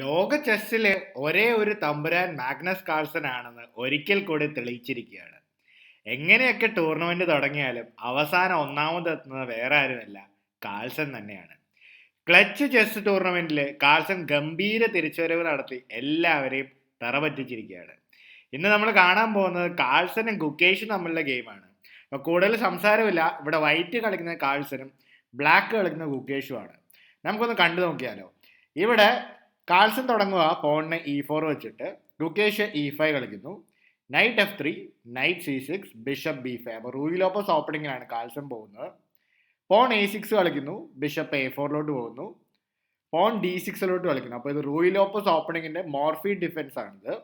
ലോക ചെസ്സില് ഒരേ ഒരു തമ്പുരാൻ മാഗ്നസ് കാൾസൺ ആണെന്ന് ഒരിക്കൽ കൂടി തെളിയിച്ചിരിക്കുകയാണ്. എങ്ങനെയൊക്കെ ടൂർണമെന്റ് തുടങ്ങിയാലും അവസാനം ഒന്നാമതെത്തുന്നത് വേറെ ആരുമല്ല, കാൾസൺ തന്നെയാണ്. ക്ലച്ച് ചെസ് ടൂർണമെന്റിൽ കാൾസൺ ഗംഭീര തിരിച്ചുവരവ് നടത്തി എല്ലാവരെയും തറപറ്റിച്ചിരിക്കുകയാണ്. ഇന്ന് നമ്മൾ കാണാൻ പോകുന്നത് കാൾസനും ഗുക്കേഷും തമ്മിലുള്ള ഗെയിമാണ്. അപ്പോൾ കൂടുതൽ സംസാരമില്ല, ഇവിടെ വൈറ്റ് കളിക്കുന്ന കാൾസനും ബ്ലാക്ക് കളിക്കുന്ന ഗുക്കേഷുമാണ്. നമുക്കൊന്ന് കണ്ടു നോക്കിയാലോ. ഇവിടെ കാൾസൺ തുടങ്ങുക പോണിനെ E4 വെച്ചിട്ട്, ഗുക്കേഷ് E5 കളിക്കുന്നു. Night F3, night C6, bishop B5. അപ്പോൾ റൂയി ലോപ്പസ് ഓപ്പണിങ്ങിലാണ് കാൾസൺ പോകുന്നത്. പോൺ A6 കളിക്കുന്നു, ബിഷപ്പ് A4 പോകുന്നു. പോൺ D6 കളിക്കുന്നു. അപ്പോൾ ഇത് റൂയി ലോപ്പസ് ഓപ്പണിങ്ങിന്റെ മോർഫി ഡിഫൻസ് ആണിത്.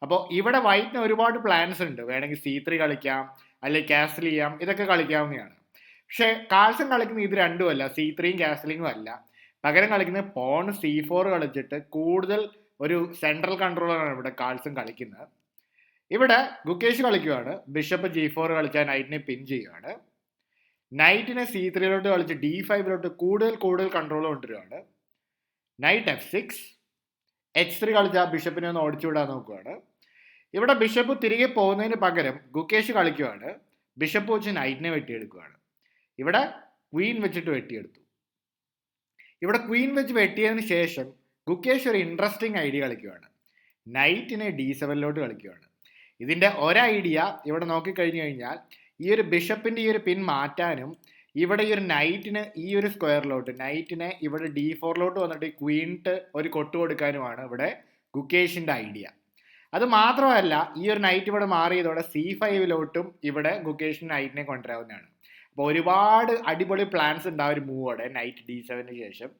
അപ്പോൾ ഇവിടെ വൈറ്റിന് ഒരുപാട് പ്ലാൻസ് ഉണ്ട്. വേണമെങ്കിൽ C3 കളിക്കാം, അല്ലെങ്കിൽ കാസൽ ചെയ്യാം, ഇതൊക്കെ കളിക്കാവുന്നതാണ്. പക്ഷേ കാൾസൺ കളിക്കുന്ന ഇത് രണ്ടുമല്ല, C3യും കാസലിങ്ങും അല്ല. പകരം കളിക്കുന്നത് പോൺ C4 കളിച്ചിട്ട് കൂടുതൽ ഒരു സെൻട്രൽ കൺട്രോളറാണ് ഇവിടെ കാൾസൺ കളിക്കുന്നത്. ഇവിടെ ഗുക്കേഷ് കളിക്കുകയാണ്, ബിഷപ്പ് G4 കളിച്ചാൽ നൈറ്റിനെ പിൻ ചെയ്യുകയാണ്. നൈറ്റിനെ C3 കളിച്ച് D5 കൂടുതൽ കൺട്രോൾ കൊണ്ടുവരികയാണ്. നൈറ്റ് F6, H3 കളിച്ചാൽ ബിഷപ്പിനെ ഒന്ന് ഓടിച്ചുവിടാൻ നോക്കുകയാണ്. ഇവിടെ ബിഷപ്പ് തിരികെ പോകുന്നതിന് പകരം ഗുക്കേഷ് കളിക്കുകയാണ്, ബിഷപ്പ് വെച്ച് നൈറ്റിനെ വെട്ടിയെടുക്കുകയാണ്. ഇവിടെ ക്വീൻ വെച്ചിട്ട് വെട്ടിയെടുത്തു. ഇവിടെ ക്വീൻ വെച്ച് വെട്ടിയതിന് ശേഷം ഗുക്കേഷ് ഒരു ഇൻട്രസ്റ്റിംഗ് ഐഡിയ കളിക്കുകയാണ്, നൈറ്റിനെ D7 കളിക്കുകയാണ്. ഇതിൻ്റെ ഒരു ഐഡിയ ഇവിടെ നോക്കിക്കഴിഞ്ഞു കഴിഞ്ഞാൽ ഈ ഒരു ബിഷപ്പിൻ്റെ ഈ ഒരു പിൻ മാറ്റാനും ഇവിടെ ഈ ഒരു നൈറ്റിന് ഈ ഒരു സ്ക്വയറിലോട്ട് നൈറ്റിനെ ഇവിടെ D4 വന്നിട്ട് ക്വീനിട്ട് ഒരു കൊട്ടു കൊടുക്കാനുമാണ് ഇവിടെ ഗുക്കേഷിൻ്റെ ഐഡിയ. അത് മാത്രമല്ല, ഈ ഒരു നൈറ്റ് ഇവിടെ മാറിയതോടെ C5 ഇവിടെ ഗുക്കേഷിന് നൈറ്റിനെ കൊണ്ടുവരാവുന്നതാണ്. അപ്പോൾ ഒരുപാട് അടിപൊളി പ്ലാൻസ് ഉണ്ട് ആ ഒരു മൂവോടെ നൈറ്റ് D7 ശേഷം.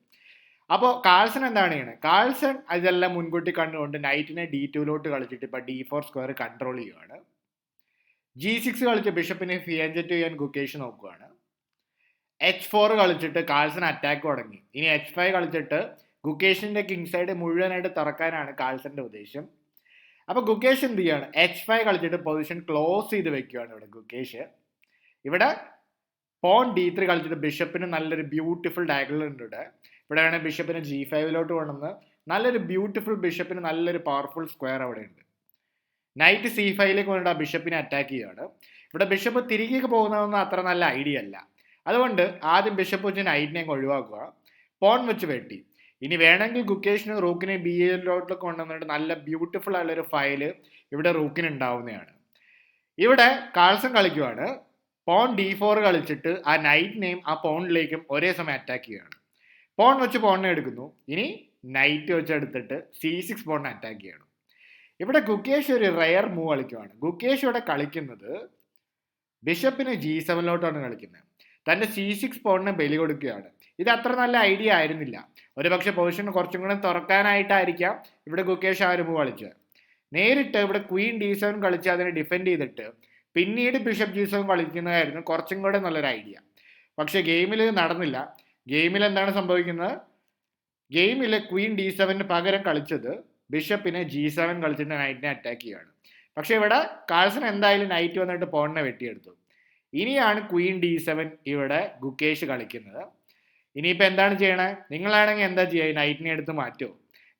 അപ്പോൾ കാൾസൺ എന്താണ് ചെയ്യുന്നത്? കാൾസൺ ഇതെല്ലാം മുൻകൂട്ടി കണ്ടുകൊണ്ട് നൈറ്റിനെ D2 കളിച്ചിട്ട് ഇപ്പോൾ D4 സ്ക്വയർ കൺട്രോൾ ചെയ്യുകയാണ്. G6 കളിച്ച് ബിഷപ്പിനെ ഫിയഞ്ചറ്റ് ചെയ്യാൻ ഗുക്കേഷ് നോക്കുകയാണ്. H4 കളിച്ചിട്ട് കാൾസൺ അറ്റാക്ക് തുടങ്ങി. ഇനി H5 കളിച്ചിട്ട് ഗുക്കേഷിന്റെ കിങ് സൈഡ് മുഴുവനായിട്ട് തുറക്കാനാണ് കാൾസന്റെ ഉദ്ദേശം. അപ്പോൾ ഗുക്കേഷ് എന്ത് ചെയ്യാണ്? H5 കളിച്ചിട്ട് പൊസിഷൻ ക്ലോസ് ചെയ്ത് വെക്കുകയാണ് ഇവിടെ ഗുക്കേഷ്. ഇവിടെ പോൺ D3 കളിച്ചിട്ട് ബിഷപ്പിന് നല്ലൊരു ബ്യൂട്ടിഫുൾ ഡയഗണൽ ഉണ്ട്. ഇവിടെ വേണമെങ്കിൽ ബിഷപ്പിന് G5 കൊണ്ടുവന്ന് നല്ലൊരു ബ്യൂട്ടിഫുൾ ബിഷപ്പിന് നല്ലൊരു പവർഫുൾ സ്ക്വയർ അവിടെ ഉണ്ട്. നൈറ്റ് C5 കൊണ്ട് ആ ബിഷപ്പിനെ അറ്റാക്ക് ചെയ്യുകയാണ്. ഇവിടെ ബിഷപ്പ് തിരികെ പോകുന്നതൊന്നും അത്ര നല്ല ഐഡിയ അല്ല. അതുകൊണ്ട് ആദ്യം ബിഷപ്പ് വെച്ച് നൈറ്റിനെ ഒഴിവാക്കുക, പോൺ വെച്ച് വെട്ടി. ഇനി വേണമെങ്കിൽ ഗുക്കേഷിന് റൂക്കിനെ B8 കൊണ്ടുവന്നിട്ട് നല്ല ബ്യൂട്ടിഫുൾ ആയുള്ളൊരു ഫയല് ഇവിടെ റൂക്കിന് ഉണ്ടാവുന്നതാണ്. ഇവിടെ കാൾസൺ കളിക്കുവാണ്, പോൺ D4 കളിച്ചിട്ട് ആ നൈറ്റിനെയും ആ പോണിലേക്കും ഒരേ സമയം അറ്റാക്ക് ചെയ്യുകയാണ്. പോൺ വെച്ച് പോണിനെ എടുക്കുന്നു. ഇനി നൈറ്റ് വെച്ച് എടുത്തിട്ട് C6 പോണിനെ അറ്റാക്ക് ചെയ്യണം. ഇവിടെ ഗുക്കേഷ് ഒരു റെയർ മൂവ് കളിക്കുവാണ്. ഗുക്കേഷ് ഇവിടെ കളിക്കുന്നത് ബിഷപ്പിന് G7 കളിക്കുന്നത്. തൻ്റെ C6 പോണിനെ ബലി കൊടുക്കുകയാണ്. ഇത് അത്ര നല്ല ഐഡിയ ആയിരുന്നില്ല. ഒരുപക്ഷെ പൊസിഷൻ കുറച്ചും കൂടെ തുറക്കാനായിട്ടായിരിക്കാം ഇവിടെ ഗുക്കേഷ് ആ ഒരു മൂവ് കളിച്ചത്. നേരിട്ട് ഇവിടെ ക്വീൻ D7 കളിച്ച് അതിനെ ഡിഫെൻഡ് ചെയ്തിട്ട് പിന്നീട് ബിഷപ്പ് G7 കളിക്കുന്നതായിരുന്നു കുറച്ചും കൂടെ നല്ലൊരു ഐഡിയ. പക്ഷേ ഗെയിമിൽ നടന്നില്ല. ഗെയിമിൽ എന്താണ് സംഭവിക്കുന്നത്? ഗെയിമിൽ ക്വീൻ D7 പകരം കളിച്ചത് ബിഷപ്പിനെ G7 കളിച്ചിട്ട് നൈറ്റിനെ അറ്റാക്ക് ചെയ്യുകയാണ്. പക്ഷെ ഇവിടെ കാൾസൺ എന്തായാലും നൈറ്റ് വന്നിട്ട് പോണിനെ വെട്ടിയെടുത്തു. ഇനിയാണ് ക്വീൻ D7 ഇവിടെ ഗുക്കേഷ് കളിക്കുന്നത്. ഇനിയിപ്പോൾ എന്താണ് ചെയ്യണേ? നിങ്ങളാണെങ്കിൽ എന്താ ചെയ്യുക? നൈറ്റിനെ എടുത്ത് മാറ്റുമോ?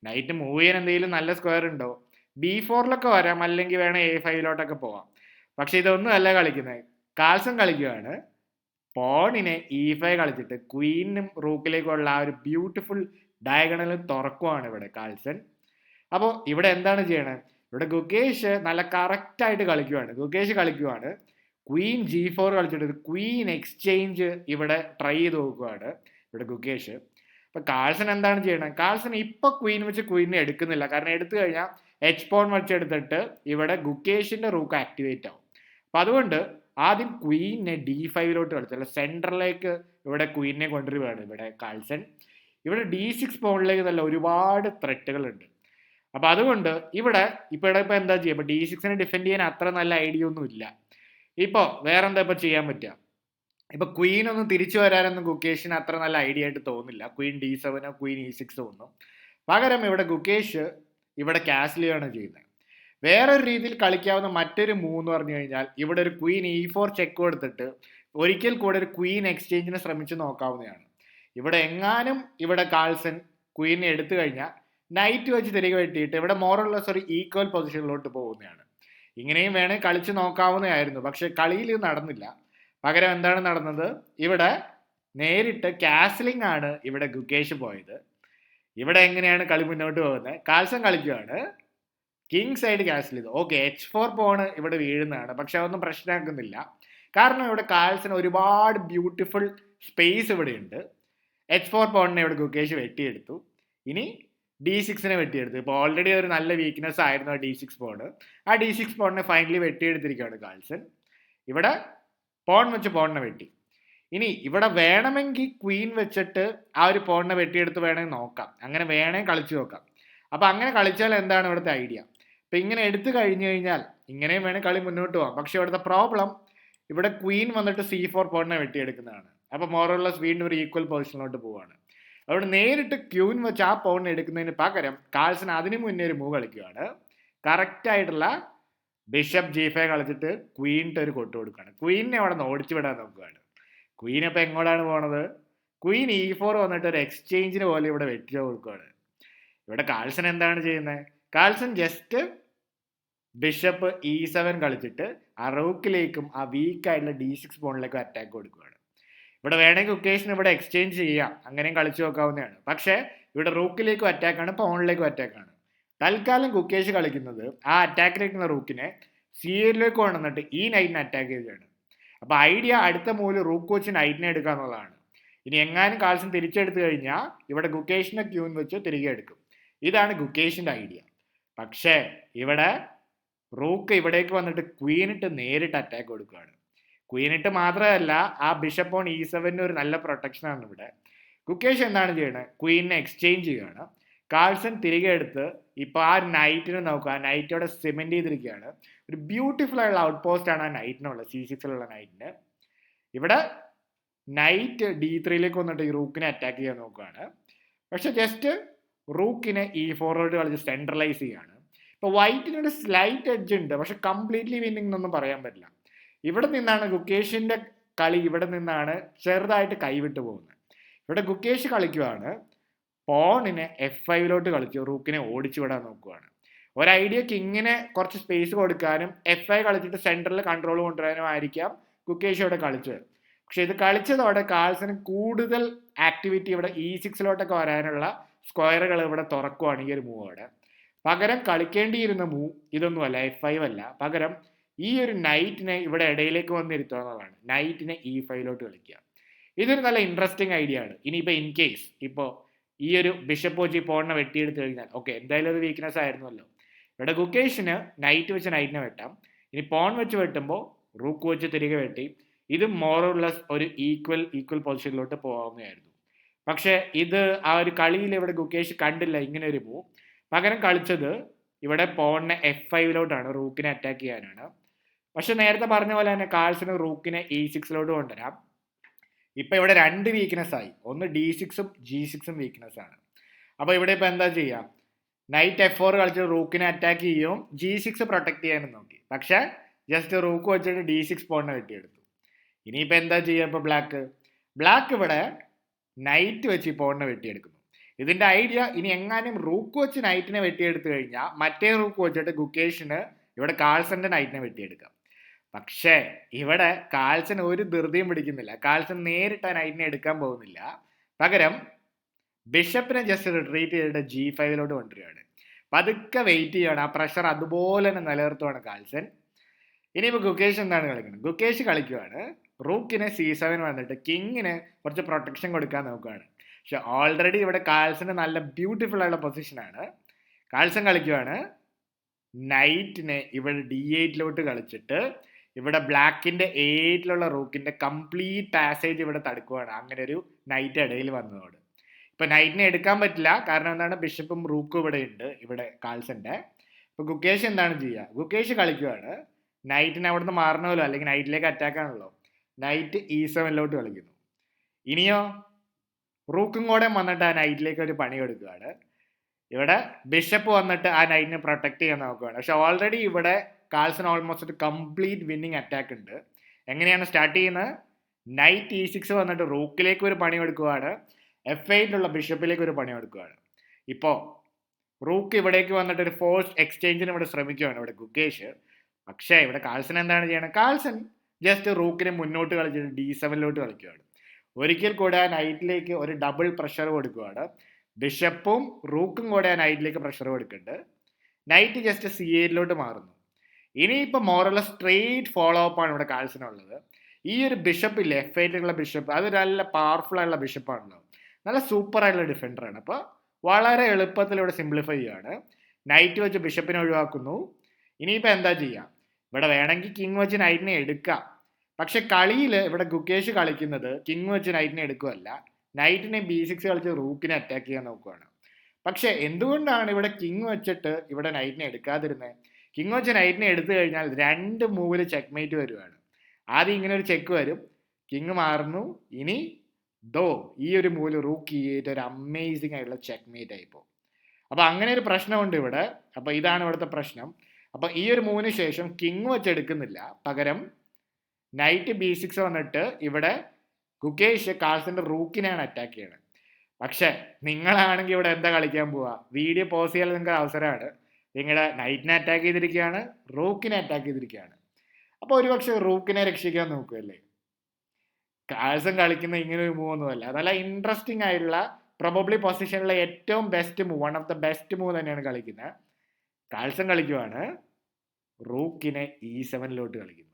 നൈറ്റ് മൂവ് ചെയ്യാൻ എന്തെങ്കിലും നല്ല സ്ക്വയർ ഉണ്ടോ? B4 വരാം, അല്ലെങ്കിൽ വേണം A5 പോവാം. പക്ഷെ ഇതൊന്നും അല്ല കളിക്കുന്നത്. കാൾസൺ കളിക്കുകയാണ്, പോണിനെ E5 കളിച്ചിട്ട് ക്വീനും റൂക്കിലേക്കുള്ള ആ ഒരു ബ്യൂട്ടിഫുൾ ഡയഗണൽ തുറക്കുവാണ് ഇവിടെ കാൾസൺ. അപ്പോൾ ഇവിടെ എന്താണ് ചെയ്യണത്? ഇവിടെ ഗുക്കേഷ് നല്ല കറക്റ്റായിട്ട് കളിക്കുവാണ്. ഗുക്കേഷ് കളിക്കുവാണ്, ക്വീൻ G4 കളിച്ചിട്ട് ക്വീൻ എക്സ്ചേഞ്ച് ഇവിടെ ട്രൈ ചെയ്ത് നോക്കുകയാണ് ഇവിടെ ഗുക്കേഷ്. അപ്പം കാൾസൺ എന്താണ് ചെയ്യണത്? കാൾസൺ ഇപ്പോൾ ക്വീൻ വെച്ച് ക്വീനെ എടുക്കുന്നില്ല. കാരണം എടുത്തു കഴിഞ്ഞാൽ H പോൺ വെച്ചെടുത്തിട്ട് ഇവിടെ ഗുക്കേഷിൻ്റെ റൂക്ക് ആക്ടിവേറ്റ് ആവും. അപ്പം അതുകൊണ്ട് ആദ്യം ക്വീനെ D5 കളിച്ചല്ല, സെൻട്രലിലേക്ക് ഇവിടെ ക്വീനെ കൊണ്ടുവരികയാണ് ഇവിടെ കാൾസൺ. ഇവിടെ D6 പോണിലേക്ക് നല്ല ഒരുപാട് ത്രെട്ടുകളുണ്ട്. അപ്പം അതുകൊണ്ട് ഇവിടെ ഇപ്പോൾ എന്താ ചെയ്യുക? ഇപ്പോൾ D6നെ ഡിഫെൻഡ് ചെയ്യാൻ അത്ര നല്ല ഐഡിയ ഒന്നും ഇല്ല. ഇപ്പോൾ വേറെന്താ ഇപ്പോൾ ചെയ്യാൻ പറ്റുക? ഇപ്പോൾ ക്വീൻ ഒന്നും തിരിച്ചു വരാനൊന്നും ഗുക്കേഷിന് അത്ര നല്ല ഐഡിയ ആയിട്ട് തോന്നില്ല. ക്വീൻ D7 ക്വീൻ E6 ഒന്നും. പകരം ഇവിടെ ഗുക്കേഷ് ഇവിടെ കാസൽ ചെയ്യുകയാണ് ചെയ്യുന്നത്. വേറൊരു രീതിയിൽ കളിക്കാവുന്ന മറ്റൊരു മൂവ് എന്ന് പറഞ്ഞു കഴിഞ്ഞാൽ ഇവിടെ ഒരു ക്വീൻ E4 ചെക്ക് കൊടുത്തിട്ട് ഒരിക്കൽ കൂടെ ഒരു ക്വീൻ എക്സ്ചേഞ്ചിന് ശ്രമിച്ച് നോക്കാവുന്നതാണ്. ഇവിടെ എങ്ങാനും ഇവിടെ കാൾസൺ ക്വീനെ എടുത്തു കഴിഞ്ഞാൽ നൈറ്റ് വെച്ച് തിരികെ വെട്ടിയിട്ട് ഇവിടെ മോറൽലെസ് ഒരു ഈക്വൽ പൊസിഷനിലോട്ട് പോകുന്നതാണ്. ഇങ്ങനെയും വേണേൽ കളിച്ച് നോക്കാവുന്നതായിരുന്നു, പക്ഷെ കളിയിൽ ഇത് നടന്നില്ല. പകരം എന്താണ് നടന്നത്? ഇവിടെ നേരിട്ട് കാസ്ലിംഗ് ആണ് ഇവിടെ ഗുകേഷ് പോയത്. ഇവിടെ എങ്ങനെയാണ് കളി മുന്നോട്ട് പോകുന്നത്? കാൽസൺ കളിക്കുകയാണ്, കിങ് സൈഡ് കാസ്റ്റിൽ ചെയ്തു. ഓക്കെ, H4 പോണ് ഇവിടെ വീഴുന്നതാണ്, പക്ഷെ അതൊന്നും പ്രശ്നമാക്കുന്നില്ല. കാരണം ഇവിടെ കാൽസൺ ഒരുപാട് ബ്യൂട്ടിഫുൾ സ്പേസ് ഇവിടെ ഉണ്ട്. H4 പോണിനെ ഇവിടെ ഗുകേഷ് വെട്ടിയെടുത്തു. ഇനി D6നെ വെട്ടിയെടുത്തു. ഇപ്പോൾ ഓൾറെഡി ഒരു നല്ല വീക്ക്നെസ് ആയിരുന്നു ആ D6 പോണ്. ആ D6 പോണിനെ ഫൈനലി വെട്ടിയെടുത്തിരിക്കുകയാണ് കാൽസൺ. ഇവിടെ പോൺ വെച്ച് പോണിനെ വെട്ടി. ഇനി ഇവിടെ വേണമെങ്കിൽ ക്വീൻ വെച്ചിട്ട് ആ ഒരു പോണിനെ വെട്ടിയെടുത്ത് വേണമെങ്കിൽ നോക്കാം. അങ്ങനെ വേണേ കളിച്ചു നോക്കാം. അപ്പൊ അങ്ങനെ കളിച്ചാൽ എന്താണ് ഇവിടുത്തെ ഐഡിയ? അപ്പൊ ഇങ്ങനെ എടുത്തു കഴിഞ്ഞു കഴിഞ്ഞാൽ ഇങ്ങനെയും വേണേൽ കളി മുന്നോട്ട് പോകാം. പക്ഷെ ഇവിടുത്തെ പ്രോബ്ലം ഇവിടെ ക്വീൻ വന്നിട്ട് C4 പോണിനെ വെട്ടിയെടുക്കുന്നതാണ്. അപ്പൊ മോറോളസ് വീണ്ടും ഒരു ഈക്വൽ പൊസിഷനിലോട്ട് പോവാണ്. അവിടെ നേരിട്ട് ക്യൂൻ വെച്ച് ആ പോണിനെ എടുക്കുന്നതിന് പകരം കാൾസൺ അതിനു മുന്നേ ഒരു മൂവ് കളിക്കുകയാണ്. കറക്റ്റ് ആയിട്ടുള്ള ബിഷപ്പ് G5 കളിച്ചിട്ട് ക്വീനിട്ട് ഒരു കൊട്ടു കൊടുക്കുകയാണ്. ക്വീനിനെ അവിടെ നിന്ന് ഓടിച്ചു വിടാൻ നോക്കുകയാണ്. ക്വീൻ ഇപ്പൊ എങ്ങോട്ടാണ് പോണത്? ക്വീൻ E4 വന്നിട്ട് ഒരു എക്സ്ചേഞ്ചിന് പോലെ ഇവിടെ വെട്ടിച്ചു കൊടുക്കുകയാണ്. ഇവിടെ കാൾസൺ എന്താണ് ചെയ്യുന്നത്? കാൾസൺ ജസ്റ്റ് ബിഷപ്പ് E7 കളിച്ചിട്ട് ആ റൂക്കിലേക്കും ആ വീക്കായിട്ടുള്ള D6 പോണിലേക്കും അറ്റാക്ക് കൊടുക്കുകയാണ്. ഇവിടെ വേണമെങ്കിൽ ഗുകേഷിന് ഇവിടെ എക്സ്ചേഞ്ച് ചെയ്യാം, അങ്ങനെയും കളിച്ചു നോക്കാവുന്നതാണ്. പക്ഷേ ഇവിടെ റൂക്കിലേക്കും അറ്റാക്കാണ്, പോണിലേക്കും അറ്റാക്കാണ്. തൽക്കാലം ഗുകേഷ് കളിക്കുന്നത് ആ അറ്റാക്കിലേക്കുള്ള റൂക്കിനെ C8ലേക്ക് കൊണ്ടുവന്നിട്ട് ഈ നൈറ്റിനെ അറ്റാക്ക് ചെയ്യുകയാണ്. അപ്പൊ ഐഡിയ അടുത്ത മൂല് റൂക്ക് വെച്ച് നൈറ്റിനെ എടുക്കുക എന്നുള്ളതാണ്. ഇനി എങ്ങാനും കാൾസൺ തിരിച്ചെടുത്തു കഴിഞ്ഞാൽ ഇവിടെ ഗുകേഷിനെ ക്യൂൻ വെച്ച് തിരികെ എടുക്കും. ഇതാണ് ഗുകേഷിന്റെ ഐഡിയ. പക്ഷേ ഇവിടെ റൂക്ക് ഇവിടേക്ക് വന്നിട്ട് ക്വീനിട്ട് നേരിട്ട് അറ്റാക്ക് കൊടുക്കുകയാണ്. ക്വീനിട്ട് മാത്രമല്ല, ആ ബിഷപ്പ് ഓൺ E7 ഒരു നല്ല പ്രൊട്ടക്ഷൻ ആണ് ഇവിടെ. ഗുകേഷ് എന്താണ് ചെയ്യണത്? ക്വീനിനെ എക്സ്ചേഞ്ച് ചെയ്യുകയാണ്. കാൾസൺ തിരികെ എടുത്ത് ഇപ്പൊ ആ നൈറ്റിനെ നോക്കുക, ആ നൈറ്റോടെ സിമെന്റ് ചെയ്തിരിക്കുകയാണ്. ഒരു ബ്യൂട്ടിഫുൾ ആയിട്ടുള്ള ഔട്ട് പോസ്റ്റ് ആണ് ആ നൈറ്റിനുള്ള, C6ലുള്ള നൈറ്റിന്. ഇവിടെ നൈറ്റ് D3ലേക്ക് വന്നിട്ട് ഈ റൂക്കിനെ അറ്റാക്ക് ചെയ്യാൻ നോക്കുകയാണ്. പക്ഷെ ജസ്റ്റ് റൂക്കിനെ E4 കളിച്ച് സെൻട്രലൈസ് ചെയ്യാണ്. ഇപ്പൊ വൈറ്റിനൊരു സ്ലൈറ്റ് എഡ്ജ് ഉണ്ട്, പക്ഷെ കംപ്ലീറ്റ്ലി വിന്നിംഗ് എന്നൊന്നും പറയാൻ പറ്റില്ല. ഇവിടെ നിന്നാണ് ഗുകേഷിന്റെ കളി, ഇവിടെ നിന്നാണ് ചെറുതായിട്ട് കൈവിട്ടു പോകുന്നത്. ഇവിടെ ഗുകേഷ് കളിക്കുവാണ്, പോണിനെ F5 കളിച്ചു റൂക്കിനെ ഓടിച്ചു വിടാൻ നോക്കുവാണ്. ഒരു ഐഡിയ കിങ്ങിനെ കുറച്ച് സ്പേസ് കൊടുക്കാനും F5 കളിച്ചിട്ട് സെൻട്രലിൽ കൺട്രോൾ കൊണ്ടുവരാനും ആയിരിക്കാം ഗുകേഷ് ഇവിടെ കളിച്ചത്. പക്ഷെ ഇത് കളിച്ചതോടെ കാൾസന് കൂടുതൽ ആക്ടിവിറ്റി ഇവിടെ E6 വരാനുള്ള സ്ക്വയറുകൾ ഇവിടെ തുറക്കുവാണ് ഈ ഒരു മൂവോടെ. പകരം കളിക്കേണ്ടിയിരുന്ന മൂവ് ഇതൊന്നുമല്ല, F5 അല്ല. പകരം ഈ ഒരു നൈറ്റിനെ ഇവിടെ ഇടയിലേക്ക് വന്നിരുത്തുക എന്നുള്ളതാണ്. നൈറ്റിനെ E5 കളിക്കുക. ഇതൊരു നല്ല ഇൻട്രസ്റ്റിംഗ് ഐഡിയ ആണ്. ഇനിയിപ്പോൾ ഇൻ കേസ് ഇപ്പോൾ ഈ ഒരു ബിഷപ്പ് വെച്ച് പോണിനെ വെട്ടിയെടുത്ത് കഴിഞ്ഞാൽ ഓക്കെ, എന്തായാലും ഒരു വീക്ക്നെസ് ആയിരുന്നല്ലോ. ഇവിടെ ഗുകേഷിന് നൈറ്റ് വെച്ച് നൈറ്റിനെ വെട്ടാം. ഇനി പോൺ വെച്ച് വെട്ടുമ്പോൾ റൂക്ക് വെച്ച് തിരികെ വെട്ടി ഇത് മോറോർലെസ് ഒരു ഈക്വൽ പൊസിഷനിലോട്ട് പോകാവുന്നതായിരുന്നു. പക്ഷെ ഇത് ആ ഒരു കളിയിൽ ഇവിടെ ഗുകേഷ് കണ്ടില്ല ഇങ്ങനെ ഒരു മൂവ്. പകരം കളിച്ചത് ഇവിടെ പോണിനെ F5 റൂക്കിനെ അറ്റാക്ക് ചെയ്യാനാണ്. പക്ഷെ നേരത്തെ പറഞ്ഞ പോലെ തന്നെ കാൾസന് റൂക്കിനെ E6 കൊണ്ടുവരാം. ഇപ്പൊ ഇവിടെ രണ്ട് വീക്ക്നെസ് ആയി, ഒന്ന് D6ഉം G6ഉം വീക്ക്നെസ് ആണ്. അപ്പൊ ഇവിടെ ഇപ്പൊ എന്താ ചെയ്യാം? നൈറ്റ് F4 കളിച്ച് റൂക്കിനെ അറ്റാക്ക് ചെയ്യും, G6 പ്രൊട്ടക്ട് ചെയ്യാനും നോക്കി. പക്ഷെ ജസ്റ്റ് റൂക്ക് വെച്ചിട്ട് D6 പോണിനെ വെട്ടിയെടുത്തു. ഇനിയിപ്പോ എന്താ ചെയ്യുക? ഇപ്പൊ ബ്ലാക്ക് ഇവിടെ നൈറ്റ് വെച്ച് പോണിനെ വെട്ടിയെടുക്കുന്നു. ഇതിന്റെ ഐഡിയ ഇനി എങ്ങാനും റൂക്ക് വെച്ച് നൈറ്റിനെ വെട്ടിയെടുത്തു കഴിഞ്ഞാൽ മറ്റേ റൂക്ക് വെച്ചിട്ട് ഗുകേഷിന് ഇവിടെ കാൾസന്റെ നൈറ്റിനെ വെട്ടിയെടുക്കാം. പക്ഷേ ഇവിടെ കാൾസൺ ഒരു ധൃതിയും പിടിക്കുന്നില്ല. കാൾസൺ നേരിട്ട് ആ നൈറ്റിനെ എടുക്കാൻ പോകുന്നില്ല. പകരം ബിഷപ്പിനെ ജസ്റ്റ് റിട്രീറ്റ് ചെയ്തിട്ട് G5 കൊണ്ടുവരികയാണ്. പതുക്കെ വെയിറ്റ് ചെയ്യുകയാണ്. ആ പ്രഷർ അതുപോലെ തന്നെ നിലനിർത്തുവാണ് കാൾസൺ. ഇനിയിപ്പോൾ ഗുകേഷ് എന്താണ് കളിക്കുന്നത്? ഗുകേഷ് കളിക്കുകയാണ്, റൂക്കിനെ C7 വന്നിട്ട് കിങ്ങിന് കുറച്ച് പ്രൊട്ടക്ഷൻ കൊടുക്കാൻ നോക്കുകയാണ്. പക്ഷെ ഓൾറെഡി ഇവിടെ കാൾസന് നല്ല ബ്യൂട്ടിഫുൾ ആയിട്ടുള്ള പൊസിഷനാണ്. കാൾസൺ കളിക്കുകയാണ്, നൈറ്റിനെ ഇവിടെ D8 കളിച്ചിട്ട് ഇവിടെ ബ്ലാക്കിന്റെ A8 റൂക്കിന്റെ കംപ്ലീറ്റ് പാസേജ് ഇവിടെ തടുക്കുവാണ്. അങ്ങനെ ഒരു നൈറ്റ് ഇടയിൽ വന്നതോട് ഇപ്പൊ നൈറ്റിനെ എടുക്കാൻ പറ്റില്ല. കാരണം എന്താണ്? ബിഷപ്പും റൂക്കും ഇവിടെ ഉണ്ട്, ഇവിടെ കാൾസന്റെ. ഇപ്പൊ ഗുകേഷ് എന്താണ് ചെയ്യുക? ഗുകേഷ് കളിക്കുകയാണ്, നൈറ്റിനെ അവിടുന്ന് മാറണമല്ലോ, അല്ലെങ്കിൽ നൈറ്റിലേക്ക് അറ്റാക്ക് ആണല്ലോ. നൈറ്റ് E7 കളിക്കുന്നു. ഇനിയോ റൂക്കും കൂടെ വന്നിട്ട് ആ നൈറ്റിലേക്ക് ഒരു പണി കൊടുക്കുകയാണ്. ഇവിടെ ബിഷപ്പ് വന്നിട്ട് ആ നൈറ്റിനെ പ്രൊട്ടക്ട് ചെയ്യാൻ നോക്കുകയാണ്. പക്ഷെ ഓൾറെഡി ഇവിടെ കാൾസൺ ഓൾമോസ്റ്റ് ഒരു കംപ്ലീറ്റ് വിന്നിങ് അറ്റാക്ക് ഉണ്ട്. എങ്ങനെയാണ് സ്റ്റാർട്ട് ചെയ്യുന്നത്? നൈറ്റ് E6 വന്നിട്ട് റൂക്കിലേക്ക് ഒരു പണി കൊടുക്കുകയാണ്, F8 ബിഷപ്പിലേക്ക് ഒരു പണി കൊടുക്കുകയാണ്. ഇപ്പോൾ റൂക്ക് ഇവിടേക്ക് വന്നിട്ട് ഒരു ഫോഴ്സ് എക്സ്ചേഞ്ചിന് ഇവിടെ ശ്രമിക്കുകയാണ് ഇവിടെ ഗുകേഷ്. പക്ഷേ ഇവിടെ കാൾസൺ എന്താണ് ചെയ്യണത്? കാൾസൺ ജസ്റ്റ് റൂക്കിനെ മുന്നോട്ട് കളിച്ചിട്ട് D7 കളിക്കുകയാണ്. ഒരിക്കൽ കൂടെ ആ നൈറ്റിലേക്ക് ഒരു ഡബിൾ പ്രഷർ കൊടുക്കുകയാണ്. ബിഷപ്പും റൂക്കും കൂടെ ആ നൈറ്റിലേക്ക് പ്രഷർ കൊടുക്കുന്നുണ്ട്. നൈറ്റ് ജസ്റ്റ് C8 മാറുന്നു. ഇനിയിപ്പോൾ മോറല സ്ട്രെയിറ്റ് ഫോളോ അപ്പ് ആണ് ഇവിടെ കാൾസനുള്ളത്. ഈ ഒരു ബിഷപ്പ് ഇല്ലേ, F8 ബിഷപ്പ്, അത് നല്ല പവർഫുൾ ആയിട്ടുള്ള ബിഷപ്പാണല്ലോ, നല്ല സൂപ്പർ ആയിട്ടുള്ള ഡിഫൻഡറാണ്. അപ്പോൾ വളരെ എളുപ്പത്തിൽ ഇവിടെ സിംപ്ലിഫൈ ചെയ്യാണ്. നൈറ്റ് വെച്ച് ബിഷപ്പിനെ ഒഴിവാക്കുന്നു. ഇനിയിപ്പോൾ എന്താ ചെയ്യാം? ഇവിടെ വേണമെങ്കിൽ കിങ് വെച്ച് നൈറ്റിനെ എടുക്കാം. പക്ഷെ കളിയിൽ ഇവിടെ ഗുകേഷ് കളിക്കുന്നത് കിങ് വെച്ച് നൈറ്റിനെ എടുക്കുകയല്ല, നൈറ്റിനെ B6 കളിച്ച് റൂക്കിനെ അറ്റാക്ക് ചെയ്യാൻ നോക്കുകയാണ്. പക്ഷെ എന്തുകൊണ്ടാണ് ഇവിടെ കിങ് വെച്ചിട്ട് ഇവിടെ നൈറ്റിനെ എടുക്കാതിരുന്നത്? കിങ് വെച്ച് നൈറ്റിനെ എടുത്തു കഴിഞ്ഞാൽ 2 മൂവിൽ ചെക്ക് വരുവാണ്. ആദ്യം ഇങ്ങനെ ഒരു ചെക്ക് വരും, കിങ് മാറുന്നു, ഇനി ഈ ഒരു മൂവിൽ റൂക്ക് E8 ഒരു അമേസിങ് ആയിട്ടുള്ള ചെക്ക് ആയിപ്പോ. അപ്പൊ അങ്ങനെ ഒരു പ്രശ്നമുണ്ട് ഇവിടെ. അപ്പൊ ഇതാണ് ഇവിടുത്തെ പ്രശ്നം. അപ്പൊ ഈ ഒരു മൂവിന് ശേഷം കിങ് വെച്ച് എടുക്കുന്നില്ല, പകരം നൈറ്റ് B6 വന്നിട്ട് ഇവിടെ ഗുകേഷ് കാൾസന്റെ റൂക്കിനെയാണ് അറ്റാക്ക് ചെയ്യണത്. പക്ഷെ നിങ്ങളാണെങ്കിൽ ഇവിടെ എന്താ കളിക്കാൻ പോവാ? വീഡിയോ പോസ് ചെയ്യാൻ നിങ്ങൾക്ക് അവസരമാണ്. നിങ്ങളുടെ നൈറ്റിനെ അറ്റാക്ക് ചെയ്തിരിക്കുകയാണ്, റൂക്കിനെ അറ്റാക്ക് ചെയ്തിരിക്കുകയാണ്. അപ്പോൾ ഒരുപക്ഷെ റൂക്കിനെ രക്ഷിക്കാൻ നോക്കുമല്ലേ. കാൾസൺ കളിക്കുന്ന ഇങ്ങനെ ഒരു മൂവ് ഒന്നുമല്ല, നല്ല ഇൻട്രസ്റ്റിംഗ് ആയിട്ടുള്ള പ്രോബബ്ലി പൊസിഷനിലെ ഏറ്റവും best move, one of the best move തന്നെയാണ് കളിക്കുന്നത്. കാൾസൺ കളിക്കുവാണ്, റൂക്കിനെ E7 കളിക്കുന്നു.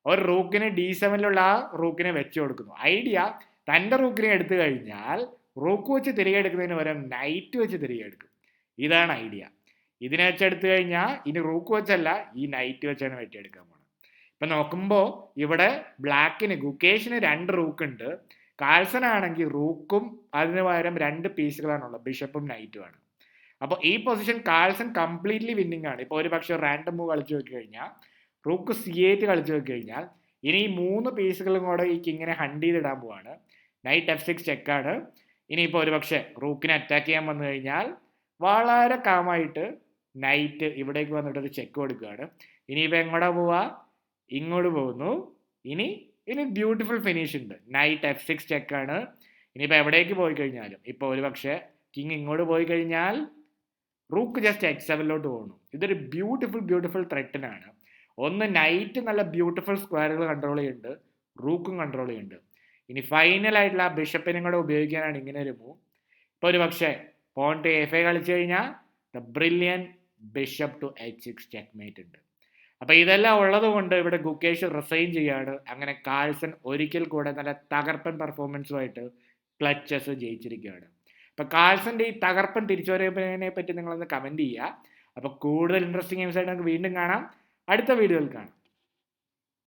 ഒരു റൂക്കിനെ D7 ആ റൂക്കിനെ വെച്ച് കൊടുക്കുന്നു. ഐഡിയ തൻ്റെ റൂക്കിനെ എടുത്തു കഴിഞ്ഞാൽ റൂക്ക് വെച്ച് തിരികെ എടുക്കുന്നതിന് പകരം നൈറ്റ് വെച്ച് തിരികെ എടുക്കും. ഇതാണ് ഐഡിയ. ഇതിനെ വെച്ചെടുത്തു കഴിഞ്ഞാൽ ഇനി റൂക്ക് വെച്ചല്ല, ഈ നൈറ്റ് വെച്ചാണ് വെട്ടിയെടുക്കാൻ പോകണം. ഇപ്പം നോക്കുമ്പോൾ ഇവിടെ ബ്ലാക്കിന് ഗുകേഷിന് 2 റൂക്ക് ഉണ്ട്, കാൾസൺ ആണെങ്കിൽ റൂക്കും അതിന് പകരം 2 പീസുകളാണുള്ളത്, ബിഷപ്പും നൈറ്റുമാണ്. അപ്പോൾ ഈ പൊസിഷൻ കാൾസൺ കംപ്ലീറ്റ്ലി വിന്നിങ് ആണ്. ഇപ്പോൾ ഒരു പക്ഷേ റാൻഡം മൂവ് കളിച്ചു നോക്കി കഴിഞ്ഞാൽ, റൂക്ക് C8 കളിച്ചു നോക്കി കഴിഞ്ഞാൽ, ഇനി ഈ 3 പീസുകളും കൂടെ ഈ കിങ്ങിനെ ഹണ്ട് ചെയ്തിടാൻ പോവാണ്. Night F6 ചെക്കാണ്. ഇനിയിപ്പോൾ ഒരു പക്ഷേ റൂക്കിനെ അറ്റാക്ക് ചെയ്യാൻ വന്നു കഴിഞ്ഞാൽ വളരെ കാമായിട്ട് നൈറ്റ് ഇവിടേക്ക് വന്നിട്ട് ഒരു ചെക്ക് കൊടുക്കുകയാണ്. ഇനിയിപ്പോൾ എങ്ങോട്ടാ പോവാ? ഇങ്ങോട്ട് പോകുന്നു. ഇനി ബ്യൂട്ടിഫുൾ ഫിനിഷ് ഉണ്ട്. Night F6 ചെക്കാണ്. ഇനിയിപ്പോൾ എവിടേക്ക് പോയി കഴിഞ്ഞാലും, ഇപ്പോൾ ഒരു പക്ഷേ കിങ് ഇങ്ങോട്ട് പോയി കഴിഞ്ഞാൽ റൂക്ക് ജസ്റ്റ് H7 പോകുന്നു. ഇതൊരു ബ്യൂട്ടിഫുൾ ത്രെറ്റിനാണ്. ഒന്ന് നൈറ്റ് നല്ല ബ്യൂട്ടിഫുൾ സ്ക്വയറുകൾ കൺട്രോൾ ചെയ്യുന്നുണ്ട്, റൂക്കും കൺട്രോൾ ചെയ്യുന്നുണ്ട്. ഇനി ഫൈനലായിട്ടുള്ള ആ ബിഷപ്പിനും കൂടെ ഉപയോഗിക്കാനാണ് ഇങ്ങനെ ഒരു മൂവ്. ഇപ്പോൾ ഒരു പക്ഷേ പോൺ ടു A5 കളിച്ചു കഴിഞ്ഞാൽ the brilliant bishop to H6 checkmate ഉണ്ട്. അപ്പോൾ ഇതെല്ലാം ഉള്ളത് കൊണ്ട് ഇവിടെ ഗുകേഷ് റിസൈൻ ചെയ്യാണ്. അങ്ങനെ കാൾസൺ ഒരിക്കൽ കൂടെ നല്ല തകർപ്പൻ പെർഫോമൻസുമായിട്ട് ക്ലച്ചസ് ജയിച്ചിരിക്കുകയാണ്. അപ്പോൾ കാൾസന്റെ ഈ തകർപ്പൻ തിരിച്ചുവരവിനെ പറ്റി നിങ്ങളൊന്ന് കമന്റ് ചെയ്യുക. അപ്പോൾ കൂടുതൽ ഇൻട്രസ്റ്റിംഗ് ഗെയിംസ് ആയിട്ട് നമുക്ക് വീണ്ടും കാണാം, അടുത്ത വീഡിയോയിൽ കാണാം.